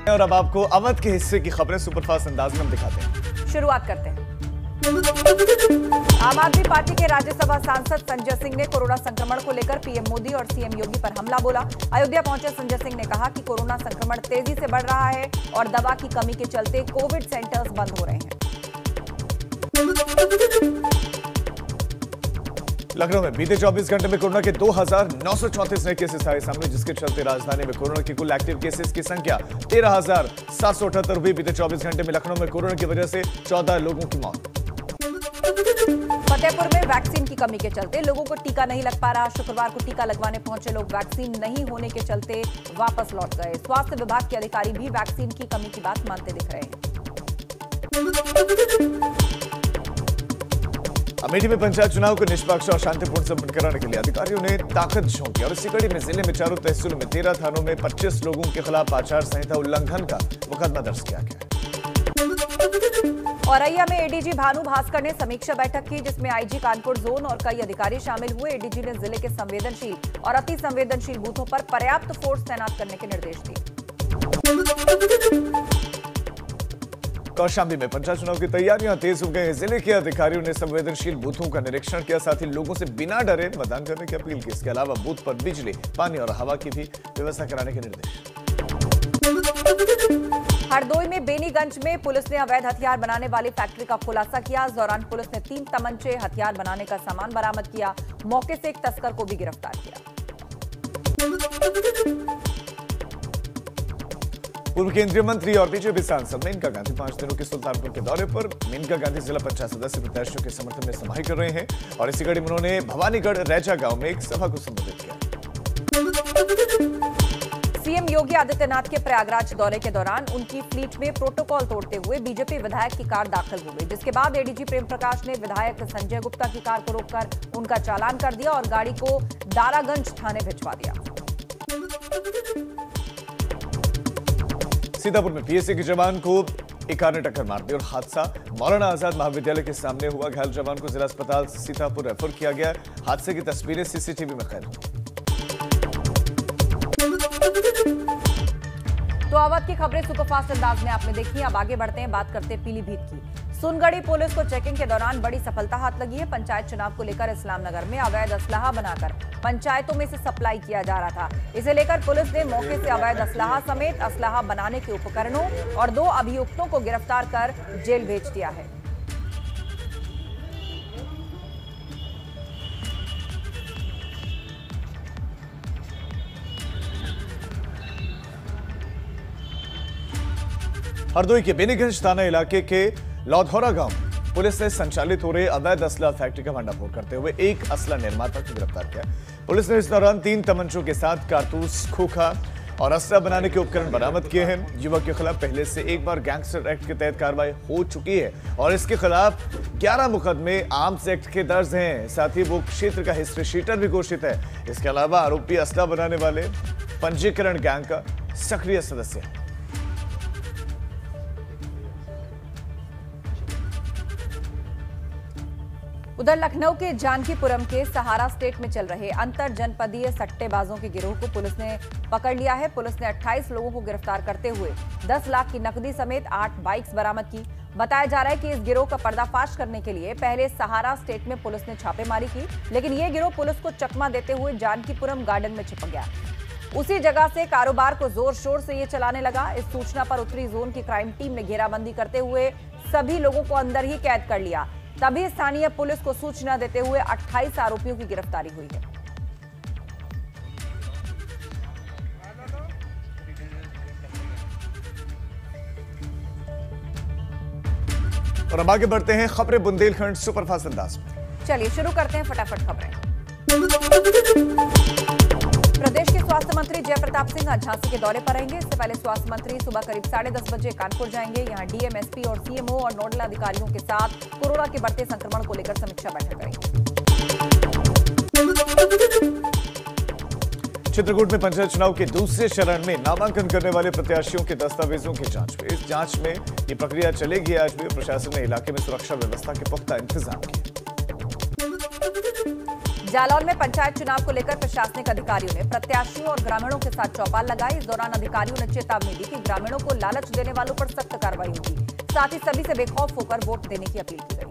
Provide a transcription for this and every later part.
और अब आपको अवध के हिस्से की खबरें सुपरफास्ट अंदाज में हम दिखाते हैं। शुरुआत करते हैं। आम आदमी पार्टी के राज्यसभा सांसद संजय सिंह ने कोरोना संक्रमण को लेकर पीएम मोदी और सीएम योगी पर हमला बोला। अयोध्या पहुंचे संजय सिंह ने कहा कि कोरोना संक्रमण तेजी से बढ़ रहा है और दवा की कमी के चलते कोविड सेंटर्स बंद हो रहे हैं। लखनऊ में बीते 24 घंटे में कोरोना के 2,934 नए केसेस आए सामने, जिसके चलते राजधानी में कोरोना के कुल एक्टिव केसेस की संख्या 13,778 हुई। बीते 24 घंटे में लखनऊ में कोरोना की वजह से 14 लोगों की मौत। फतेहपुर में वैक्सीन की कमी के चलते लोगों को टीका नहीं लग पा रहा। शुक्रवार को टीका लगवाने पहुंचे लोग वैक्सीन नहीं होने के चलते वापस लौट गए। स्वास्थ्य विभाग के अधिकारी भी वैक्सीन की कमी की बात मानते दिख रहे हैं। अमेठी में पंचायत चुनाव को निष्पक्ष और शांतिपूर्ण संपन्न कराने के लिए अधिकारियों ने ताकत झोंकी और इसी कड़ी में जिले में चारों तहसीलों में 13 थानों में 25 लोगों के खिलाफ आचार संहिता उल्लंघन का मुकदमा दर्ज किया गया। औरैया में एडीजी भानु भास्कर ने समीक्षा बैठक की, जिसमें आईजी कानपुर जोन और कई अधिकारी शामिल हुए। एडीजी ने जिले के संवेदनशील और अति संवेदनशील बूथों पर पर्याप्त फोर्स तैनात करने के निर्देश दिए। कौशाम्बी में पंचायत चुनाव की तैयारियां तेज हो गई। जिले के अधिकारियों ने संवेदनशील बूथों का निरीक्षण किया, साथ ही लोगों से बिना डरे मतदान करने की अपील की। इसके अलावा बूथ पर बिजली, पानी और हवा की भी व्यवस्था कराने के निर्देश। हरदोई में बेनीगंज में पुलिस ने अवैध हथियार बनाने वाली फैक्ट्री का खुलासा किया। इस दौरान पुलिस ने 3 तमंचे, हथियार बनाने का सामान बरामद किया। मौके से एक तस्कर को भी गिरफ्तार किया। पूर्व केंद्रीय मंत्री और बीजेपी सांसद मेनका गांधी 5 दिनों के सुल्तानपुर के दौरे पर। मेनका गांधी जिला पंचायत सदस्य प्रत्याशियों के समर्थन में समाई कर रहे हैं और इसी कड़ी में उन्होंने भवानीगढ़ रैचा गांव में एक सभा को संबोधित किया। सीएम योगी आदित्यनाथ के प्रयागराज दौरे के दौरान उनकी फ्लीट में प्रोटोकॉल तोड़ते हुए बीजेपी विधायक की कार दाखिल हो गई, जिसके बाद एडीजी प्रेम प्रकाश ने विधायक संजय गुप्ता की कार को रोककर उनका चालान कर दिया और गाड़ी को दारागंज थाने भिजवा दिया। सीतापुर में पीएसए के जवान को एक कार ने टक्कर मार दी और हादसा मौलाना आजाद महाविद्यालय के सामने हुआ। घायल जवान को जिला अस्पताल सीतापुर रेफर किया गया। हादसे की तस्वीरें सीसीटीवी में कैद। तो अवध की खबरें सुपरफास्ट अंदाज में आपने देखी। अब आगे बढ़ते हैं, बात करते हैं पीलीभीत की। सुनगढ़ी पुलिस को चेकिंग के दौरान बड़ी सफलता हाथ लगी है। पंचायत चुनाव को लेकर इस्लामनगर में अवैध असलाहा बनाकर पंचायतों में से सप्लाई किया जा रहा था। इसे लेकर पुलिस ने मौके से अवैध असलाहा समेत असलाहा बनाने के उपकरणों और 2 अभियुक्तों को गिरफ्तार कर जेल भेज दिया है। हरदोई के बेनीगंज थाना इलाके के लौधौरा गांव में पुलिस ने संचालित हो रहे अवैध असला फैक्ट्री का भंडाफोड़ करते हुए एक असला निर्माता को गिरफ्तार किया। पुलिस ने इस दौरान 3 तमंचों के साथ कारतूस, खोखा और असला बनाने के उपकरण बरामद किए हैं। युवक के खिलाफ पहले से एक बार गैंगस्टर एक्ट के तहत कार्रवाई हो चुकी है और इसके खिलाफ 11 मुकदमे आर्म्स एक्ट के दर्ज हैं। साथ ही वो क्षेत्र का हिस्ट्री शीटर भी घोषित है। इसके अलावा आरोपी असला बनाने वाले पंजीकरण गैंग का सक्रिय सदस्य है। उधर लखनऊ के जानकीपुरम के सहारा स्टेट में चल रहे अंतर जनपदीय सट्टेबाजों के गिरोह को पुलिस ने पकड़ लिया है। पुलिस ने 28 लोगों को गिरफ्तार करते हुए 10 लाख की नकदी समेत 8 बाइक्स बरामद की। बताया जा रहा है कि इस गिरोह का पर्दाफाश करने के लिए पहले सहारा स्टेट में पुलिस ने छापेमारी की, लेकिन ये गिरोह पुलिस को चकमा देते हुए जानकीपुरम गार्डन में छिपक गया। उसी जगह से कारोबार को जोर शोर से ये चलाने लगा। इस सूचना पर उत्तरी जोन की क्राइम टीम ने घेराबंदी करते हुए सभी लोगों को अंदर ही कैद कर लिया। तभी स्थानीय पुलिस को सूचना देते हुए 28 आरोपियों की गिरफ्तारी हुई है। और अब आगे बढ़ते हैं खबरें बुंदेलखंड सुपरफास्ट अंदाज में। चलिए शुरू करते हैं फटाफट खबरें। प्रदेश के स्वास्थ्य मंत्री जयप्रताप सिंह आज झांसी के दौरे पर रहेंगे। इससे पहले स्वास्थ्य मंत्री सुबह करीब 10:30 बजे कानपुर जाएंगे। यहां डीएम, एसपी और सीएमओ और नोडल अधिकारियों के साथ कोरोना के बढ़ते संक्रमण को लेकर समीक्षा बैठक करेंगे। चित्रकूट में पंचायत चुनाव के दूसरे चरण में नामांकन करने वाले प्रत्याशियों के दस्तावेजों की जांच में इस जांच में ये प्रक्रिया चलेगी। आज भी प्रशासन ने इलाके में सुरक्षा व्यवस्था के पुख्ता इंतजाम किए। जालौन में पंचायत चुनाव को लेकर प्रशासनिक अधिकारियों ने प्रत्याशियों और ग्रामीणों के साथ चौपाल लगाई। इस दौरान अधिकारियों ने चेतावनी दी कि ग्रामीणों को लालच देने वालों पर सख्त कार्रवाई होगी। साथ ही सभी से बेखौफ होकर वोट देने की अपील की गई।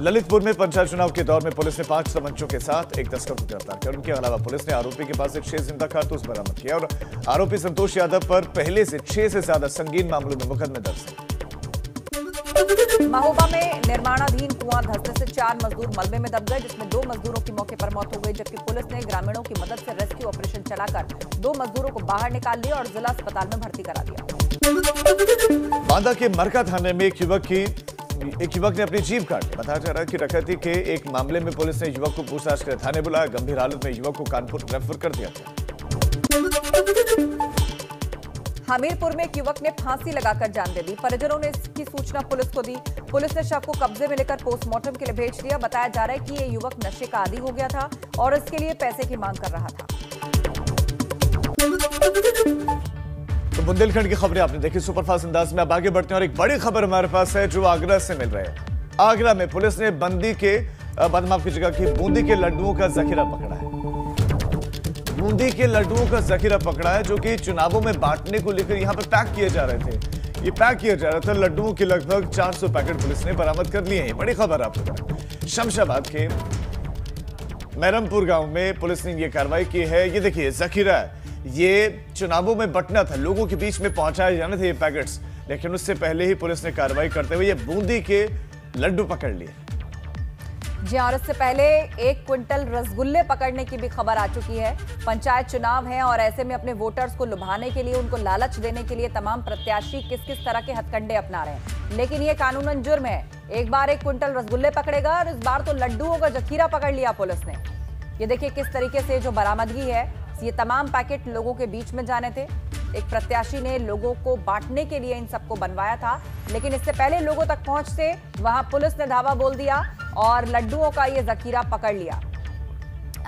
ललितपुर में पंचायत चुनाव के दौर में पुलिस ने 5 तमंचों के साथ एक तस्कर को गिरफ्तार किया। उनके अलावा पुलिस ने आरोपी के पास से 6 जिंदा कारतूस बरामद किया और आरोपी संतोष यादव पर पहले से 6 से ज्यादा संगीन मामलों में मुकदमे दर्ज है। महोबा में निर्माणाधीन कुआं धंसने से 4 मजदूर मलबे में दब गए, जिसमें 2 मजदूरों की मौके पर मौत हो गई, जबकि पुलिस ने ग्रामीणों की मदद से रेस्क्यू ऑपरेशन चलाकर 2 मजदूरों को बाहर निकाल लिया और जिला अस्पताल में भर्ती करा दिया। बांदा के मरका थाने में एक युवक ने अपनी जीभ काटी। बताया जा रहा है कि डकैती के एक मामले में पुलिस ने युवक को पूछताछ के लिए थाने बुलाया। गंभीर हालत में युवक को कानपुर रेफर कर दिया गया। हमीरपुर में एक युवक ने फांसी लगाकर जान दे दी। परिजनों ने इसकी सूचना पुलिस को दी। पुलिस ने शव को कब्जे में लेकर पोस्टमार्टम के लिए भेज दिया। बताया जा रहा है कि ये युवक नशे का आदी हो गया था और इसके लिए पैसे की मांग कर रहा था। तो बुंदेलखंड की खबरें आपने देखी सुपरफास्ट अंदाज में। अब आगे बढ़ते हैं और एक बड़ी खबर हमारे पास है जो आगरा से मिल रही है। आगरा में पुलिस ने बूंदी के लड्डुओं का जखीरा पकड़ा है। बूंदी के लड्डुओं का जखीरा पकड़ा है जो कि चुनावों में बांटने को लेकर यहां पर पैक किए जा रहे थे। ये पैक किया जा रहा था। लड्डुओं के लगभग 400 पैकेट पुलिस ने बरामद कर लिए हैं। बड़ी खबर आपको शमशाबाद के मैरमपुर गांव में पुलिस ने यह कार्रवाई की है। ये देखिए जखीरा है। ये चुनावों में बंटना था, लोगों के बीच में पहुंचाए जाने थे ये पैकेट्स, लेकिन उससे पहले ही पुलिस ने कार्रवाई करते हुए ये बूंदी के लड्डू पकड़ लिए। जी और इससे पहले 1 क्विंटल रसगुल्ले पकड़ने की भी खबर आ चुकी है। पंचायत चुनाव है और ऐसे में अपने वोटर्स को लुभाने के लिए, उनको लालच देने के लिए तमाम प्रत्याशी किस किस तरह के हथकंडे अपना रहे हैं, लेकिन ये कानूनन जुर्म है। एक बार 1 क्विंटल रसगुल्ले पकड़ेगा और इस बार तो लड्डुओं का जखीरा पकड़ लिया पुलिस ने। ये देखिए किस तरीके से जो बरामदगी है, ये तमाम पैकेट लोगों के बीच में जाने थे। एक प्रत्याशी ने लोगों को बांटने के लिए इन सबको बनवाया था, लेकिन इससे पहले लोगों तक पहुंचते वहां पुलिस ने धावा बोल दिया और लड्डुओं का ये जखीरा पकड़ लिया।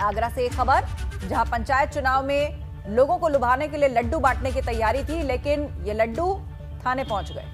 आगरा से एक खबर, जहां पंचायत चुनाव में लोगों को लुभाने के लिए लड्डू बांटने की तैयारी थी, लेकिन ये लड्डू थाने पहुंच गए।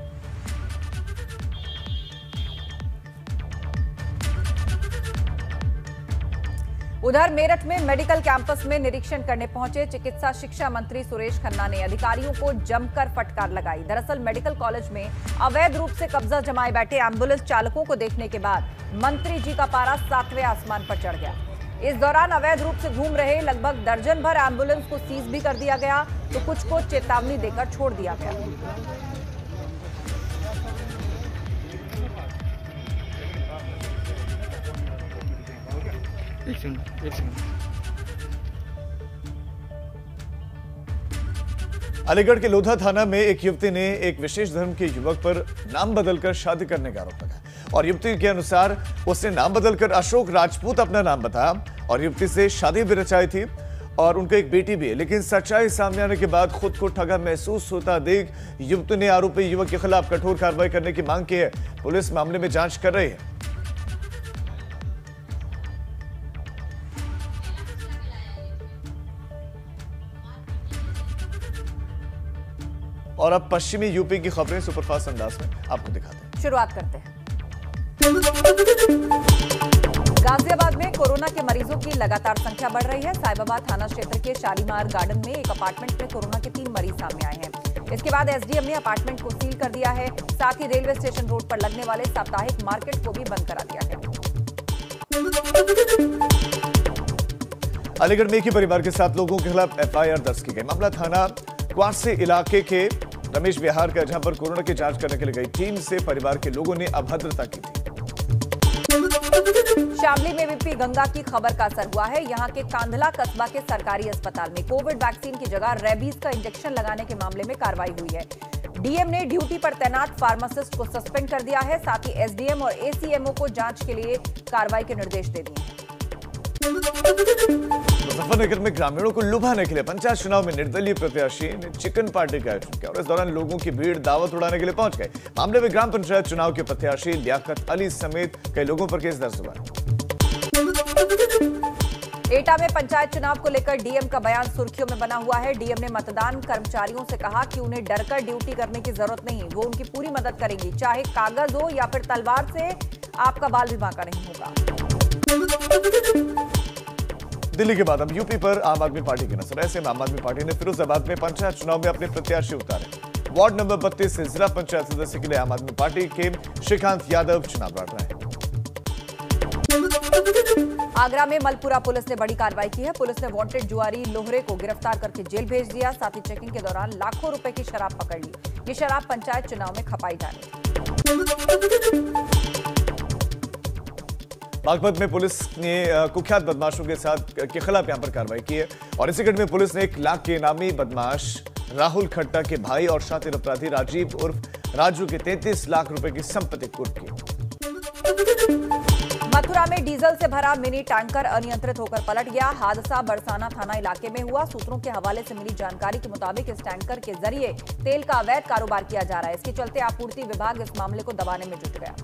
उधर मेरठ में मेडिकल कैंपस में निरीक्षण करने पहुंचे चिकित्सा शिक्षा मंत्री सुरेश खन्ना ने अधिकारियों को जमकर फटकार लगाई। दरअसल मेडिकल कॉलेज में अवैध रूप से कब्जा जमाए बैठे एम्बुलेंस चालकों को देखने के बाद मंत्री जी का पारा 7वें आसमान पर चढ़ गया। इस दौरान अवैध रूप से घूम रहे लगभग दर्जन भर एम्बुलेंस को सीज भी कर दिया गया, तो कुछ को चेतावनी देकर छोड़ दिया गया। एक सेकंड। अलीगढ़ के लोधा थाना में एक युवती ने एक विशेष धर्म के युवक पर नाम बदलकर शादी करने का आरोप लगाया और युवती के अनुसार उसने नाम बदलकर अशोक राजपूत अपना नाम बताया और युवती से शादी भी रचाई थी और उनका एक बेटी भी है। लेकिन सच्चाई सामने आने के बाद खुद को ठगा महसूस होता देख युवती ने आरोपी युवक के खिलाफ कठोर कार्रवाई करने की मांग की है। पुलिस मामले में जांच कर रही है। और अब पश्चिमी यूपी की खबरें सुपरफास्ट अंदाज में आपको दिखाते हैं। शुरुआत करते हैं। गाजियाबाद में कोरोना के मरीजों की लगातार संख्या बढ़ रही है। साहिबाबाद थाना क्षेत्र के शालीमार गार्डन में एक अपार्टमेंट में कोरोना के 3 मरीज सामने आए हैं। इसके बाद एसडीएम ने अपार्टमेंट को सील कर दिया है। साथ ही रेलवे स्टेशन रोड पर लगने वाले साप्ताहिक मार्केट को भी बंद करा दिया है। अलीगढ़ में एक ही परिवार के 7 लोगों के खिलाफ एफआईआर दर्ज की गई। मामला थाना क्वासी इलाके के रमेश विहार का, जहां पर कोरोना की जांच करने के लिए गई टीम से परिवार के लोगों ने अभद्रता की थी। शामली में बीपी गंगा की खबर का असर हुआ है। यहां के कांधला कस्बा के सरकारी अस्पताल में कोविड वैक्सीन की जगह रेबीज का इंजेक्शन लगाने के मामले में कार्रवाई हुई है। डीएम ने ड्यूटी पर तैनात फार्मासिस्ट को सस्पेंड कर दिया है। साथ ही एसडीएम और एसीएमओ को जांच के लिए कार्रवाई के निर्देश दे दिए हैं। मुजफ्फरनगर में ग्रामीणों को लुभाने के लिए पंचायत चुनाव में निर्दलीय प्रत्याशी ने चिकन पार्टी का आयोजन किया और इस दौरान लोगों की भीड़ दावत उड़ाने के लिए पहुंच गए। मामले में ग्राम पंचायत चुनाव के प्रत्याशी लियाकत अली समेत कई लोगों पर केस दर्ज हुआ है। एटा में पंचायत चुनाव को लेकर डीएम का बयान सुर्खियों में बना हुआ है। डीएम ने मतदान कर्मचारियों से कहा कि उन्हें डरकर ड्यूटी करने की जरूरत नहीं, वो उनकी पूरी मदद करेंगी, चाहे कागज हो या फिर तलवार से आपका बाल भी बांका नहीं होगा। दिल्ली के बाद अब यूपी पर आम आदमी पार्टी की नजर। ऐसे में आम आदमी पार्टी ने फिरोजाबाद में पंचायत चुनाव में अपने प्रत्याशी उतारे। वार्ड नंबर 32 से जिला पंचायत सदस्य के लिए आम आदमी पार्टी के श्रीकांत यादव चुनाव लड़ रहे हैं। आगरा में मलपुरा पुलिस ने बड़ी कार्रवाई की है। पुलिस ने वांटेड जुआरी लोहरे को गिरफ्तार करके जेल भेज दिया। साथ ही चेकिंग के दौरान लाखों रुपए की शराब पकड़ ली। ये शराब पंचायत चुनाव में खपाई जा रही है। बागपत में पुलिस ने कुख्यात बदमाशों के खिलाफ यहां पर कार्रवाई की है और इसी घटना में पुलिस ने 1 लाख के इनामी बदमाश राहुल खट्टा के भाई और शातिर अपराधी राजीव उर्फ राजू के 33 लाख रुपए की संपत्ति कुर्क की। मथुरा में डीजल से भरा मिनी टैंकर अनियंत्रित होकर पलट गया। हादसा बरसाना थाना इलाके में हुआ। सूत्रों के हवाले से मिली जानकारी के मुताबिक इस टैंकर के जरिए तेल का अवैध कारोबार किया जा रहा है। इसके चलते आपूर्ति विभाग इस मामले को दबाने में जुट गया।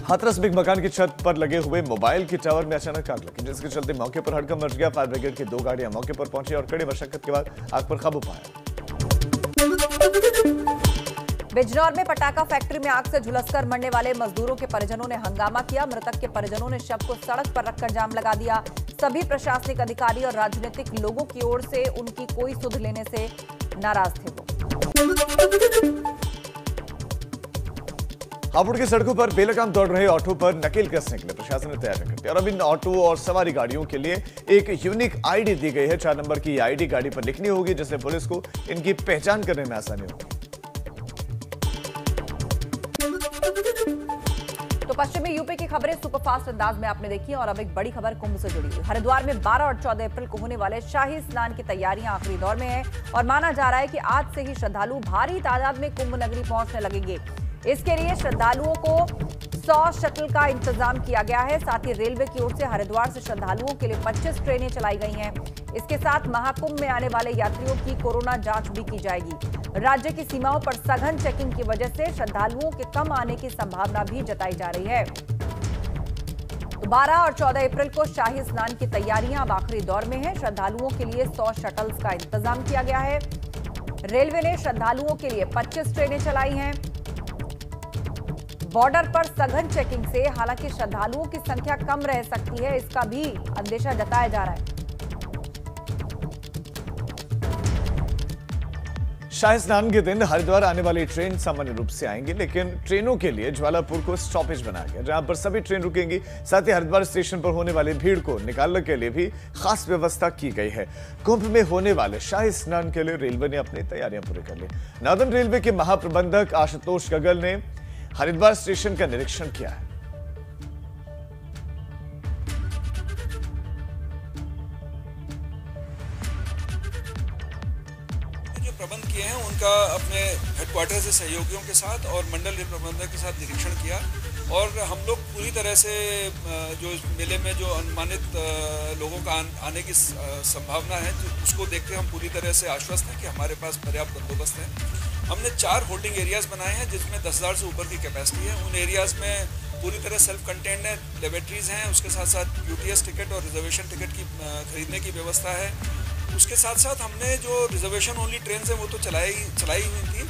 हाथरस में एक मकान की छत पर लगे हुए मोबाइल के टावर में अचानक आग लगी, जिसके चलते मौके पर हड़कंप मच गया। फायर ब्रिगेड की 2 गाड़ियां मौके पर पहुंची और कड़ी मशक्कत के बाद आग पर काबू पाया। बिजनौर में पटाखा फैक्ट्री में आग से झुलसकर मरने वाले मजदूरों के परिजनों ने हंगामा किया। मृतक के परिजनों ने शव को सड़क पर रखकर जाम लगा दिया। सभी प्रशासनिक अधिकारी और राजनीतिक लोगों की ओर से उनकी कोई सुध लेने से नाराज थे वो। हापुड़ की सड़कों पर बेलगाम दौड़ रहे ऑटो पर नकेल कसने के लिए प्रशासन ने तैयारी कर दी और अब इन ऑटो और सवारी गाड़ियों के लिए एक यूनिक आईडी दी गई है। 4 नंबर की आईडी गाड़ी पर लिखनी होगी, जिससे पुलिस को इनकी पहचान करने में आसानी होगी। तो पश्चिमी यूपी की खबरें सुपरफास्ट अंदाज में आपने देखी और अब एक बड़ी खबर कुंभ से जुड़ी हुई। हरिद्वार में 12 और 14 अप्रैल को होने वाले शाही स्नान की तैयारियां आखिरी दौर में है और माना जा रहा है कि आज से ही श्रद्धालु भारी तादाद में कुंभ नगरी पहुंचने लगेंगे। इसके लिए श्रद्धालुओं को 100 शटल का इंतजाम किया गया है। साथ ही रेलवे की ओर से हरिद्वार से श्रद्धालुओं के लिए 25 ट्रेनें चलाई गई हैं। इसके साथ महाकुंभ में आने वाले यात्रियों की कोरोना जांच भी की जाएगी। राज्य की सीमाओं पर सघन चेकिंग की वजह से श्रद्धालुओं के कम आने की संभावना भी जताई जा रही है। तो 12 और 14 अप्रैल को शाही स्नान की तैयारियां अब आखिरी दौर में है। श्रद्धालुओं के लिए 100 शटल्स का इंतजाम किया गया है। रेलवे ने श्रद्धालुओं के लिए 25 ट्रेनें चलाई हैं। बॉर्डर पर सघन चेकिंग से हालांकि श्रद्धालुओं की संख्या कम रह सकती है, इसका भी अंदेशा जताया जा रहा है। शाही स्नान के दिन हरिद्वार आने वाली ट्रेन सामान्य रूप से आएंगी, लेकिन ट्रेनों के लिए ज्वालापुर को स्टॉपेज बनाया गया, जहां पर सभी ट्रेन रुकेंगी। साथ ही हरिद्वार स्टेशन पर होने वाली भीड़ को निकालने के लिए भी खास व्यवस्था की गई है। कुंभ में होने वाले शाही स्नान के लिए रेलवे ने अपनी तैयारियां पूरी कर ली। नॉर्दर्न रेलवे के महाप्रबंधक आशुतोष गगल ने हरिद्वार स्टेशन का निरीक्षण किया है। जो प्रबंध किए हैं उनका अपने हेडक्वार्टर से सहयोगियों के साथ और मंडल रेल प्रबंधक के साथ निरीक्षण किया और हम लोग पूरी तरह से जो इस मेले में जो अनुमानित लोगों का आने की संभावना है, उसको देख के हम पूरी तरह से आश्वस्त हैं कि हमारे पास पर्याप्त बंदोबस्त है। हमने 4 होल्डिंग एरियाज बनाए हैं जिसमें 10,000 से ऊपर की कैपेसिटी है। उन एरियाज में पूरी तरह सेल्फ कंटेन्ड है, लेबोरेटरीज हैं, उसके साथ साथ यूटीएस टिकट और रिजर्वेशन टिकट की खरीदने की व्यवस्था है। उसके साथ साथ हमने जो रिजर्वेशन ओनली ट्रेन है वो तो चलाई हुई थी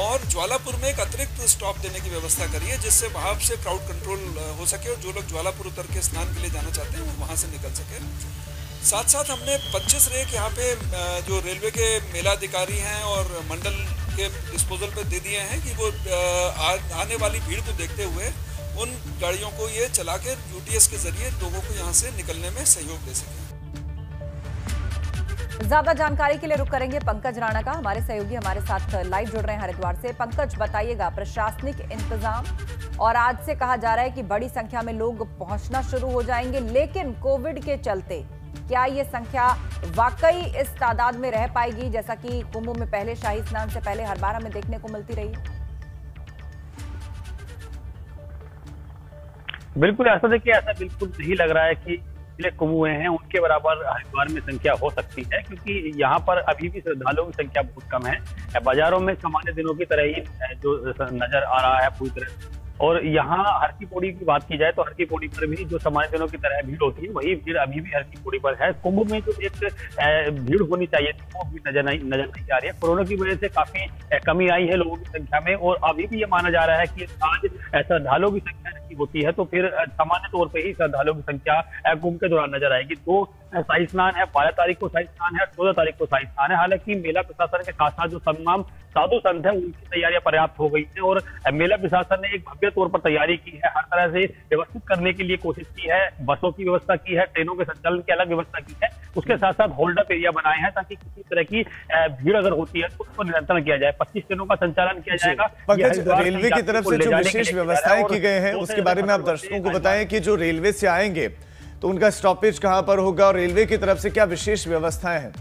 और ज्वालापुर में एक अतिरिक्त स्टॉप देने की व्यवस्था करी है, जिससे वहाँ से क्राउड कंट्रोल हो सके और जो लोग ज्वालापुर उतर के स्नान के लिए जाना चाहते हैं वो वहाँ से निकल सके। साथ साथ हमने 25 रेक यहाँ पे जो रेलवे के मेला अधिकारी हैं और मंडल के डिस्पोजल पे दे दिए हैं कि वो आने वाली भीड़ को देखते हुए उन गाड़ियों को ये चला के यूटीएस के जरिए लोगों को यहाँ से निकलने में सहयोग दे सकें। ज्यादा जानकारी के लिए रुक करेंगे पंकज राणा का। हमारे सहयोगी हमारे साथ लाइव जुड़ रहे हैं हरिद्वार से। पंकज, बताइएगा प्रशासनिक इंतजाम और आज से कहा जा रहा है कि बड़ी संख्या में लोग पहुंचना शुरू हो जाएंगे, लेकिन कोविड के चलते क्या ये संख्या वाकई इस तादाद में रह पाएगी जैसा कि कुंभ में पहले शाही स्नान से पहले हर बार हमें देखने को मिलती रही? बिल्कुल ऐसा देखिए, ऐसा बिल्कुल नहीं लग रहा है कि जितने कुंभ हुए हैं उनके बराबर हरिद्वार में संख्या हो सकती है, क्योंकि यहाँ पर अभी भी श्रद्धालुओं की संख्या बहुत कम है। बाजारों में सामान्य दिनों की तरह ही जो नजर आ रहा है पूरी तरह। और यहाँ हर की पौड़ी की बात की जाए तो हर की पौड़ी पर भी जो सामान्य दिनों की तरह भीड़ होती है वही भीड़ अभी भी हर की पौड़ी पर है। कुंभ में जो एक भीड़ होनी चाहिए थी वो भी नजर नहीं आ रही है। कोरोना की वजह से काफी कमी आई है लोगों की संख्या में, और अभी भी ये माना जा रहा है कि आज श्रद्धालुओं की संख्या नहीं होती है तो फिर सामान्य तौर पर ही श्रद्धालुओं की संख्या कुंभ के दौरान नजर आएगी। 2 शाही स्नान है, 12 तारीख को शाही स्नान है, 14 तारीख को शाही स्नान है। हालांकि मेला प्रशासन के साथ साथ जो तमाम साधु संत है उनकी तैयारियां पर्याप्त हो गई है, और मेला प्रशासन ने एक भव्य तौर पर तैयारी की है, हर तरह से व्यवस्थित करने के लिए कोशिश की है। बसों की व्यवस्था की है, ट्रेनों के संचालन की अलग व्यवस्था की है, उसके साथ साथ होल्ड अप एरिया बनाए हैं ताकि किसी तरह की भीड़ अगर होती है तो उसको नियंत्रण किया जाए। 25 ट्रेनों का संचालन किया जाएगा। पंकज, रेलवे की तरफ से जो विशेष व्यवस्थाएं की गई हैं उसके बारे में आप दर्शकों को बताएं कि जो रेलवे से आएंगे तो उनका स्टॉपेज कहां पर होगा और रेलवे की तरफ से क्या विशेष व्यवस्थाएं हैं?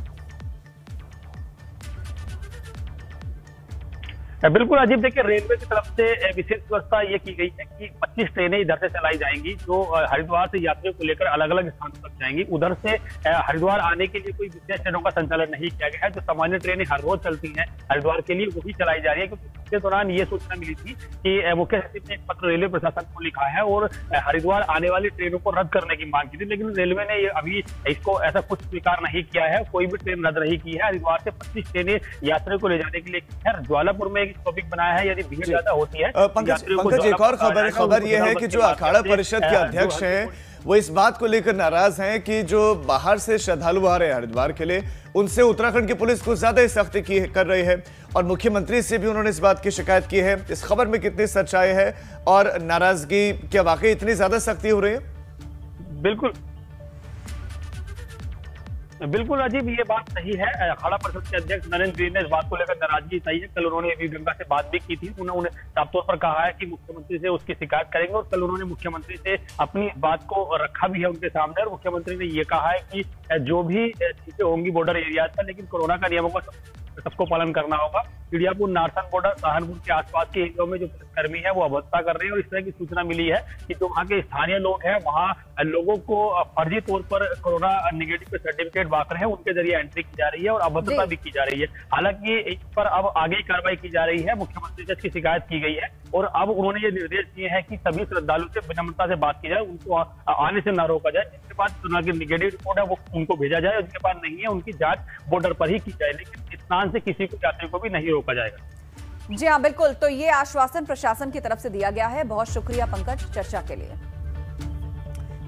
बिल्कुल अजीब, देखिए रेलवे की तरफ से विशेष व्यवस्था ये की गई है कि 25 ट्रेनें इधर से चलाई जाएंगी जो हरिद्वार से यात्रियों को लेकर अलग अलग स्थानों तक जाएंगी। उधर से हरिद्वार आने के लिए कोई विशेष ट्रेनों का संचालन नहीं किया गया है। जो सामान्य ट्रेनें हर रोज चलती हैं हरिद्वार के लिए वही चलाई जा रही है, क्योंकि इसके दौरान ये सूचना मिली थी कि मुख्य सचिव ने एक पत्र रेलवे प्रशासन को लिखा है और हरिद्वार आने वाली ट्रेनों को रद्द करने की मांग की थी, लेकिन रेलवे ने अभी इसको ऐसा कुछ स्वीकार नहीं किया है। कोई भी ट्रेन रद्द नहीं की है। हरिद्वार से 25 ट्रेनें यात्रियों को ले जाने के लिए ज्वालापुर में टॉपिक बनाया है, यदि भीड़ ज्यादा होती है। पंकज, एक और खबर यह है कि जो अखाड़ा परिषद के अध्यक्ष हैं वो इस बात को लेकर नाराज हैं कि जो बाहर से श्रद्धालु आ रहे हैं हरिद्वार के लिए उनसे उत्तराखंड की पुलिस कुछ ज्यादा ही सख्ती कर रही है, और मुख्यमंत्री से भी उन्होंने इस बात की शिकायत की है। इस खबर में कितनी सच्चाई है और नाराजगी, क्या वाकई इतनी ज्यादा सख्ती हो रही है? बिल्कुल अजीब, ये बात सही है। अखाड़ा परिषद के अध्यक्ष नरेंद्र गिरी ने इस बात को लेकर नाराजगी जताई है। कल उन्होंने वी गंगा से बात भी की थी। उन्होंने साफ तौर पर कहा है कि मुख्यमंत्री से उसकी शिकायत करेंगे, और कल उन्होंने मुख्यमंत्री से अपनी बात को रखा भी है उनके सामने। और मुख्यमंत्री ने ये कहा है कि जो भी चीजें होंगी बॉर्डर एरियाज पर, लेकिन कोरोना का नियमों का सबको पालन करना होगा। चिड़ियापुर नारसन बॉर्डर सहारनपुर के आसपास के एरिया में जो पुलिसकर्मी है वो अभद्रता कर रहे हैं, और इस तरह की सूचना मिली है कि जो वहाँ के स्थानीय लोग हैं वहाँ लोगों को फर्जी तौर पर कोरोना नेगेटिव सर्टिफिकेट बांट रहे हैं, उनके जरिए एंट्री की जा रही है और अभद्रता भी की जा रही है। हालांकि इस पर अब आगे कार्रवाई की जा रही है। मुख्यमंत्री से इसकी शिकायत की गई है और अब उन्होंने ये निर्देश दिए हैं कि सभी श्रद्धालु से विनम्रता से बात की जाए, उनको आने से न रोका जाए। जिसके पास कोरोना की नेगेटिव रिपोर्ट है वो उनको भेजा जाए, और जिनके पास नहीं है उनकी जांच बॉर्डर पर ही की जाए, लेकिन स्नान से किसी को यात्री को भी नहीं रोका जाएगा। जी हाँ, बिल्कुल। तो ये आश्वासन प्रशासन की तरफ से दिया गया है। बहुत शुक्रिया पंकज चर्चा के लिए।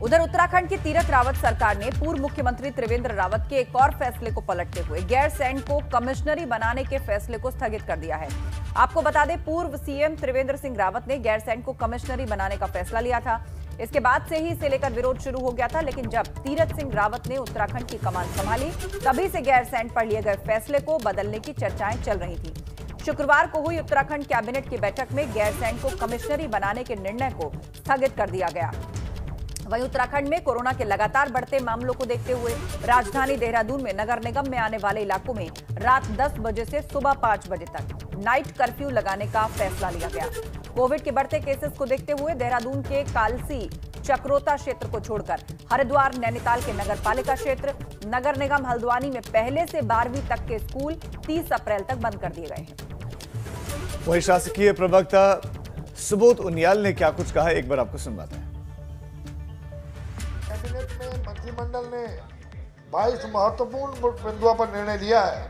उधर उत्तराखंड की तीरथ रावत सरकार ने पूर्व मुख्यमंत्री त्रिवेंद्र रावत के एक और फैसले को पलटते हुए गैरसैंण को कमिश्नरी बनाने के फैसले को स्थगित कर दिया है। आपको बता दें, पूर्व सीएम त्रिवेंद्र सिंह रावत ने गैरसैंण को कमिश्नरी बनाने का फैसला लिया था। इसके बाद से ही इसे लेकर विरोध शुरू हो गया था, लेकिन जब तीरथ सिंह रावत ने उत्तराखंड की कमान संभाली तभी से गैरसैंण पर लिए गए फैसले को बदलने की चर्चाएं चल रही थी। शुक्रवार को हुई उत्तराखंड कैबिनेट की बैठक में गैरसैंण को कमिश्नरी बनाने के निर्णय को स्थगित कर दिया गया। वहीं उत्तराखंड में कोरोना के लगातार बढ़ते मामलों को देखते हुए राजधानी देहरादून में नगर निगम में आने वाले इलाकों में रात 10 बजे से सुबह 5 बजे तक नाइट कर्फ्यू लगाने का फैसला लिया गया। कोविड के बढ़ते केसेस को देखते हुए देहरादून के कालसी चक्रोता क्षेत्र को छोड़कर हरिद्वार, नैनीताल के नगर पालिका क्षेत्र, नगर निगम हल्द्वानी में पहले से 12वीं तक के स्कूल 30 अप्रैल तक बंद कर दिए गए हैं। वहीं शासकीय प्रवक्ता सुबोध उनियाल ने क्या कुछ कहा, एक बार आपको सुनवाते हैं। कैबिनेट में मंत्रिमंडल ने 22 महत्वपूर्ण बिंदुओं पर निर्णय लिया है,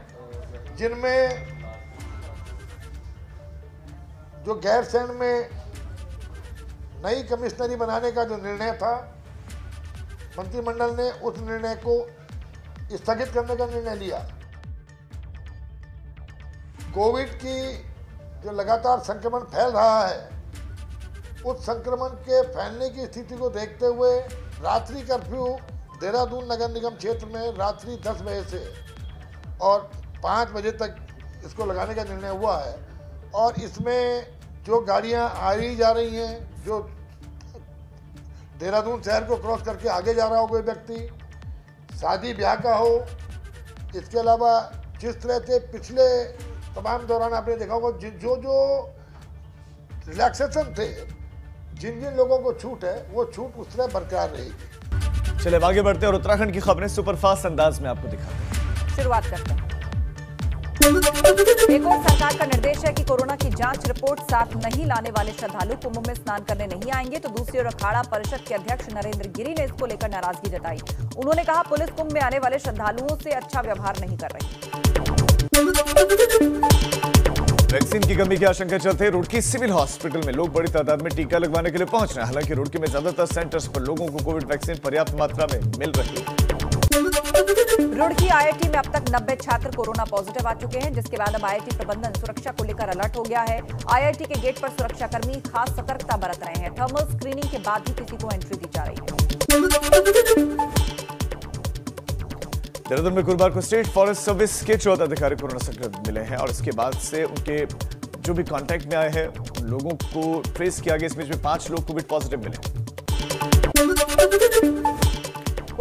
जिनमें जो गैरसैंण में नई कमिश्नरी बनाने का जो निर्णय था, मंत्रिमंडल ने उस निर्णय को स्थगित करने का निर्णय लिया। कोविड की जो लगातार संक्रमण फैल रहा है, उस संक्रमण के फैलने की स्थिति को देखते हुए रात्रि कर्फ्यू देहरादून नगर निगम क्षेत्र में रात्रि 10 बजे से और 5 बजे तक इसको लगाने का निर्णय हुआ है। और इसमें जो गाड़ियां आ रही जा रही हैं, जो देहरादून शहर को क्रॉस करके आगे जा रहा हो कोई व्यक्ति, शादी ब्याह का हो, इसके अलावा जिस तरह से पिछले तमाम दौरान आपने देखा होगा जो रिलैक्सेशन थे, जिन जिन लोगों को छूट है वो छूट उस तरह बरकरार रहेगी। चलिए आगे बढ़ते हैं और उत्तराखंड की खबरें सुपरफास्ट अंदाज में आपको दिखाते हैं। शुरुआत करते हैं। एक और सरकार का निर्देश है कि कोरोना की जांच रिपोर्ट साथ नहीं लाने वाले श्रद्धालु कुंभ में स्नान करने नहीं आएंगे। तो दूसरी ओर अखाड़ा परिषद के अध्यक्ष नरेंद्र गिरी ने इसको लेकर नाराजगी जताई। उन्होंने कहा, पुलिस कुंभ में आने वाले श्रद्धालुओं से अच्छा व्यवहार नहीं कर रही। वैक्सीन की कमी की आशंका चलते रुड़की सिविल हॉस्पिटल में लोग बड़ी तादाद में टीका लगवाने के लिए पहुंच रहे हैं। हालांकि रुड़की में ज्यादातर सेंटर्स पर लोगों को कोविड वैक्सीन पर्याप्त मात्रा में मिल रही है। रुड़की आईआईटी में अब तक 90 छात्र कोरोना पॉजिटिव आ चुके हैं, जिसके बाद अब आईआईटी प्रबंधन सुरक्षा को लेकर अलर्ट हो गया है। आईआईटी के गेट पर सुरक्षाकर्मी खास सतर्कता बरत रहे हैं। थर्मल स्क्रीनिंग के बाद ही किसी को एंट्री दी जा रही है। देहरादून में गुरुवार को स्टेट फॉरेस्ट सर्विस के 14 अधिकारी कोरोना संक्रमित मिले हैं और इसके बाद से उनके जो भी कांटेक्ट में आए हैं उन लोगों को ट्रेस किया गया। इस बीच में 5 लोग कोविड पॉजिटिव मिले।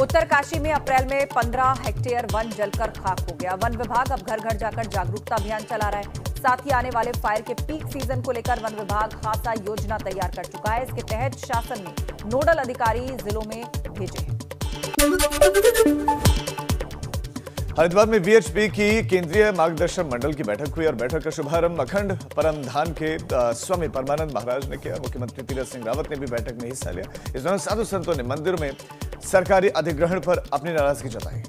उत्तरकाशी में अप्रैल में 15 हेक्टेयर वन जलकर खाक हो गया। वन विभाग अब घर घर जाकर जागरूकता अभियान चला रहा है। साथ ही आने वाले फायर के पीक सीजन को लेकर वन विभाग खासा योजना तैयार कर चुका है। इसके तहत शासन ने नोडल अधिकारी जिलों में भेजे हैं। हरिद्वार में वीएचपी की केंद्रीय मार्गदर्शन मंडल की बैठक हुई और बैठक का शुभारंभ अखंड परमधाम के स्वामी परमानंद महाराज ने किया। मुख्यमंत्री तीरथ सिंह रावत ने भी बैठक में हिस्सा लिया। इस दौरान साधु संतों ने मंदिरों में सरकारी अधिग्रहण पर अपनी नाराजगी जताई।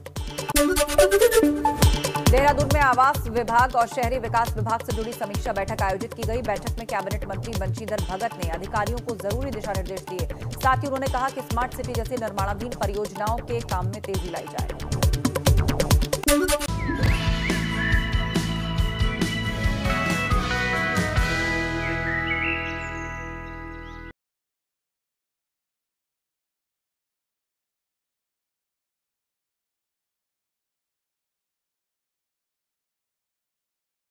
देहरादून में आवास विभाग और शहरी विकास विभाग से जुड़ी समीक्षा बैठक आयोजित की गई। बैठक में कैबिनेट मंत्री बंशीधर भगत ने अधिकारियों को जरूरी दिशा निर्देश दिए। साथ ही उन्होंने कहा कि स्मार्ट सिटी जैसे निर्माणाधीन परियोजनाओं के काम में तेजी लाई जाए।